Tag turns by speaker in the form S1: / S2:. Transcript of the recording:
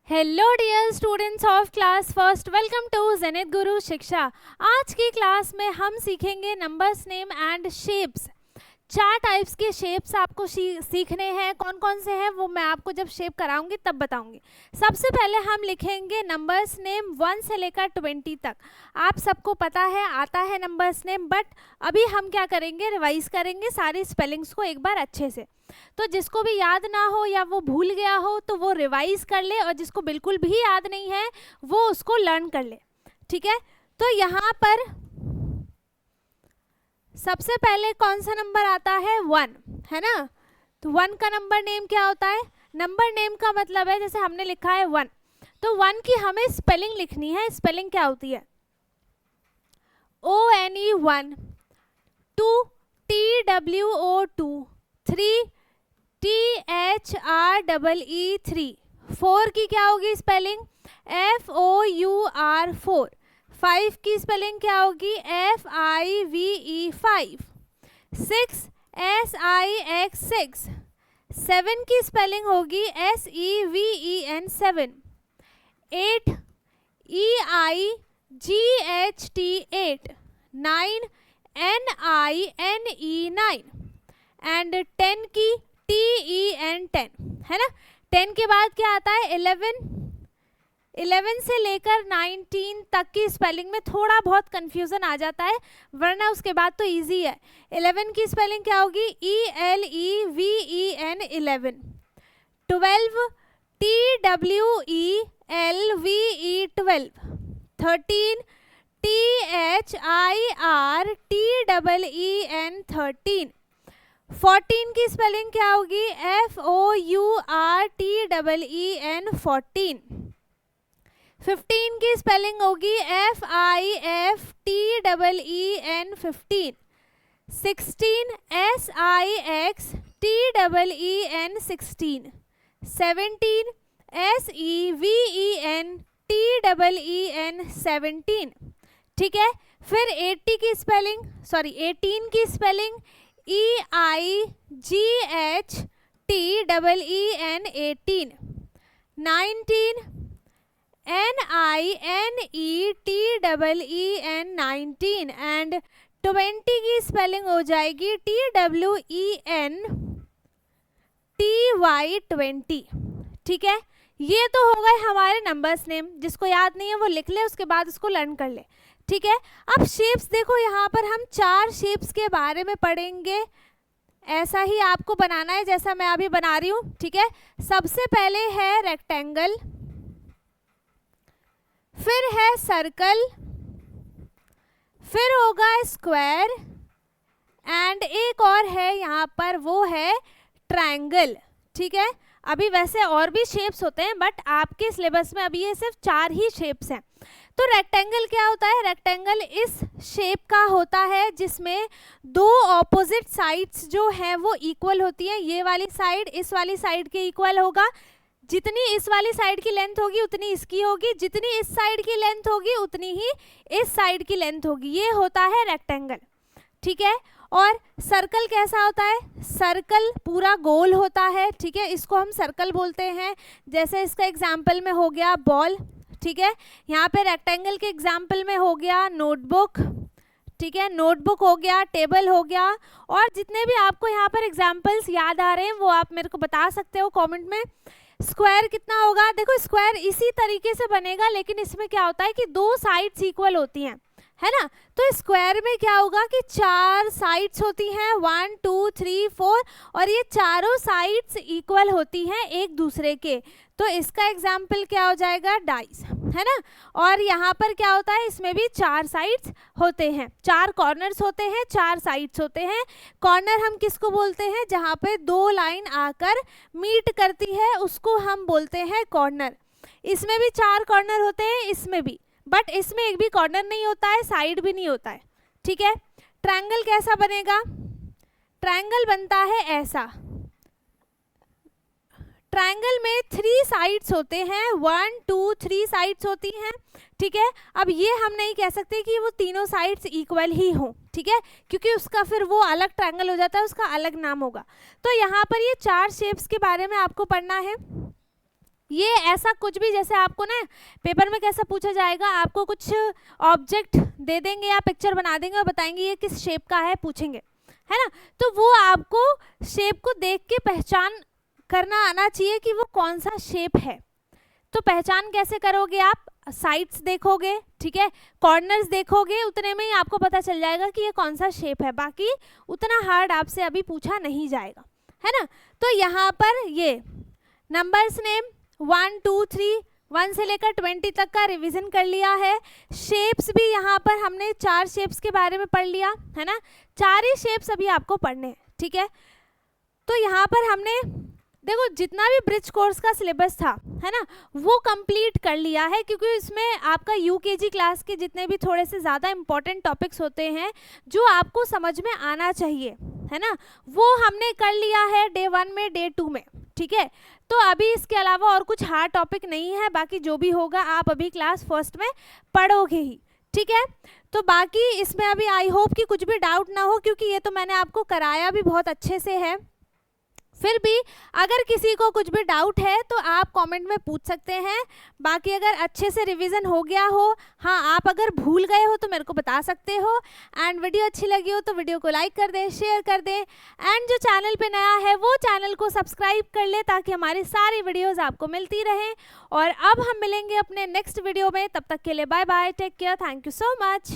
S1: Hello dear students of class first, welcome to Zenith Guru Shiksha. आज की class में हम सीखेंगे numbers name and shapes. 4 types के शेप्स आपको सीखने हैं। कौन कौन से हैं वो मैं आपको जब शेप कराऊंगी तब बताऊंगी। सबसे पहले हम लिखेंगे नंबर्स नेम 1 से लेकर 20 तक। आप सबको पता है, आता है नंबर्स नेम, बट अभी हम क्या करेंगे, रिवाइज करेंगे सारी स्पेलिंग्स को एक बार अच्छे से। तो जिसको भी याद ना हो या वो भूल गया हो तो वो रिवाइज कर ले, और जिसको बिल्कुल भी याद नहीं है वो उसको लर्न कर ले। ठीक है, तो यहाँ पर सबसे पहले कौन सा नंबर आता है? 1, है ना। तो 1 का नंबर नेम क्या होता है? नंबर नेम का मतलब है, जैसे हमने लिखा है 1, तो 1 की हमें स्पेलिंग लिखनी है। स्पेलिंग क्या होती है? ONE 1, 2 TWO 2, 3 THREE 3, 4 की क्या होगी स्पेलिंग? FOUR 4, 5 की स्पेलिंग क्या होगी? FIVE 5, 6 SIX 6, 7 की स्पेलिंग होगी SEVEN 7, 8 EIGHT 8, 9 NINE 9, एंड 10 की TEN 10, है ना। 10 के बाद क्या आता है? 11 से लेकर 19 तक की स्पेलिंग में थोड़ा बहुत कंफ्यूजन आ जाता है, वरना उसके बाद तो इजी है। 11 की स्पेलिंग क्या होगी? ELEVEN 11, 12 TWELVE 12, 13 THIRTEEN 13, 14 की स्पेलिंग क्या होगी? FOURTEEN 14, 15 की स्पेलिंग होगी FIFTEEN 15, 16 SIXTEEN 16, 17 SEVENTEEN 17। ठीक है, फिर 18 की स्पेलिंग EIGHTEEN 18, 19 NINETEEN 19, एंड 20 की स्पेलिंग हो जाएगी TWENTY 20। ठीक है, ये तो हो गए हमारे नंबर्स नेम। जिसको याद नहीं है वो लिख ले, उसके बाद उसको लर्न कर ले। ठीक है, अब शेप्स देखो, यहाँ पर हम 4 शेप्स के बारे में पढ़ेंगे। ऐसा ही आपको बनाना है जैसा मैं अभी बना रही हूँ। ठीक है, सबसे पहले है रेक्टेंगल, फिर है सर्कल, फिर होगा स्क्वायर, एंड एक और है यहाँ पर, वो है ट्रायंगल। ठीक है, अभी वैसे और भी शेप्स होते हैं, बट आपके सिलेबस में अभी ये सिर्फ 4 ही शेप्स हैं। तो रेक्टेंगल क्या होता है? रेक्टेंगल इस शेप का होता है जिसमें 2 ऑपोजिट साइड्स जो हैं वो इक्वल होती हैं। ये वाली साइड इस वाली साइड के इक्वल होगा। जितनी इस वाली साइड की लेंथ होगी उतनी इसकी होगी, जितनी इस साइड की लेंथ होगी उतनी ही इस साइड की लेंथ होगी। ये होता है रेक्टेंगल। ठीक है, और सर्कल कैसा होता है? सर्कल पूरा गोल होता है। ठीक है, इसको हम सर्कल बोलते हैं। जैसे इसका एग्जाम्पल में हो गया बॉल। ठीक है, यहाँ पे रेक्टेंगल के एग्जाम्पल में हो गया नोटबुक। ठीक है, नोटबुक हो गया, टेबल हो गया, और जितने भी आपको यहाँ पर एग्जाम्पल्स याद आ रहे हैं वो आप मेरे को बता सकते हो कमेंट में। स्क्वायर कितना होगा? देखो, स्क्वायर इसी तरीके से बनेगा, लेकिन इसमें क्या होता है कि 2 साइड्स इक्वल होती हैं, है ना। तो स्क्वायर में क्या होगा कि 4 साइड्स होती हैं, 1 2 3 4, और ये चारों साइड्स इक्वल होती हैं एक दूसरे के। तो इसका एग्जाम्पल क्या हो जाएगा? डाइस, है ना। और यहाँ पर क्या होता है? इसमें भी 4 साइड्स होते हैं, 4 कॉर्नर्स होते हैं, 4 साइड्स होते हैं। कॉर्नर हम किसको बोलते हैं? जहाँ पे 2 लाइन आकर मीट करती है उसको हम बोलते हैं कॉर्नर। इसमें भी 4 कॉर्नर होते हैं, इसमें भी, बट इसमें एक भी कॉर्नर नहीं होता है, साइड भी नहीं होता है। ठीक है, ट्रायंगल कैसा बनेगा? ट्रायंगल बनता है ऐसा। ट्रायंगल में 3 साइड्स होते हैं, 1 2 3 साइड्स होती हैं। ठीक है, अब ये हम नहीं कह सकते कि वो तीनों साइड्स इक्वल ही हों। ठीक है, क्योंकि उसका फिर वो अलग ट्रायंगल हो जाता है, उसका अलग नाम होगा। तो यहाँ पर ये 4 शेप्स के बारे में आपको पढ़ना है। ये ऐसा कुछ भी, जैसे आपको ना पेपर में कैसा पूछा जाएगा, आपको कुछ ऑब्जेक्ट दे देंगे या पिक्चर बना देंगे और बताएंगे ये किस शेप का है, पूछेंगे, है ना, तो वो आपको शेप को देख के पहचान करना आना चाहिए कि वो कौन सा शेप है। तो पहचान कैसे करोगे आप, साइड्स देखोगे, ठीक है, कॉर्नर्स देखोगे, उतने में ही आपको पता चल जाएगा कि ये कौन सा शेप है, बाकी उतना हार्ड आपसे अभी पूछा नहीं जाएगा, है ना। तो यहाँ पर ये नंबर्स नेम 1 2 3 1 से लेकर 20 तक का रिवीजन कर लिया है। शेप्स भी यहाँ पर हमने 4 शेप्स के बारे में पढ़ लिया, है ना, 4 ही शेप्स अभी आपको पढ़ने हैं, ठीक है। तो यहाँ पर हमने देखो जितना भी ब्रिज कोर्स का सिलेबस था, है ना, वो कंप्लीट कर लिया है, क्योंकि इसमें आपका यूकेजी क्लास के जितने भी थोड़े से ज़्यादा इंपॉर्टेंट टॉपिक्स होते हैं जो आपको समझ में आना चाहिए, है ना, वो हमने कर लिया है डे 1 में, डे 2 में, ठीक है। तो अभी इसके अलावा और कुछ हार्ड टॉपिक नहीं है, बाकी जो भी होगा आप अभी क्लास फर्स्ट में पढ़ोगे ही, ठीक है। तो बाकी इसमें अभी आई होप कि कुछ भी डाउट ना हो, क्योंकि ये तो मैंने आपको कराया भी बहुत अच्छे से है। फिर भी अगर किसी को कुछ भी डाउट है तो आप कमेंट में पूछ सकते हैं। बाकी अगर अच्छे से रिवीजन हो गया हो, हाँ आप अगर भूल गए हो तो मेरे को बता सकते हो। एंड वीडियो अच्छी लगी हो तो वीडियो को लाइक कर दें, शेयर कर दें, एंड जो चैनल पे नया है वो चैनल को सब्सक्राइब कर ले ताकि हमारी सारी वीडियोस आपको मिलती रहें। और अब हम मिलेंगे अपने नेक्स्ट वीडियो में, तब तक के लिए bye bye, take care, thank you so much.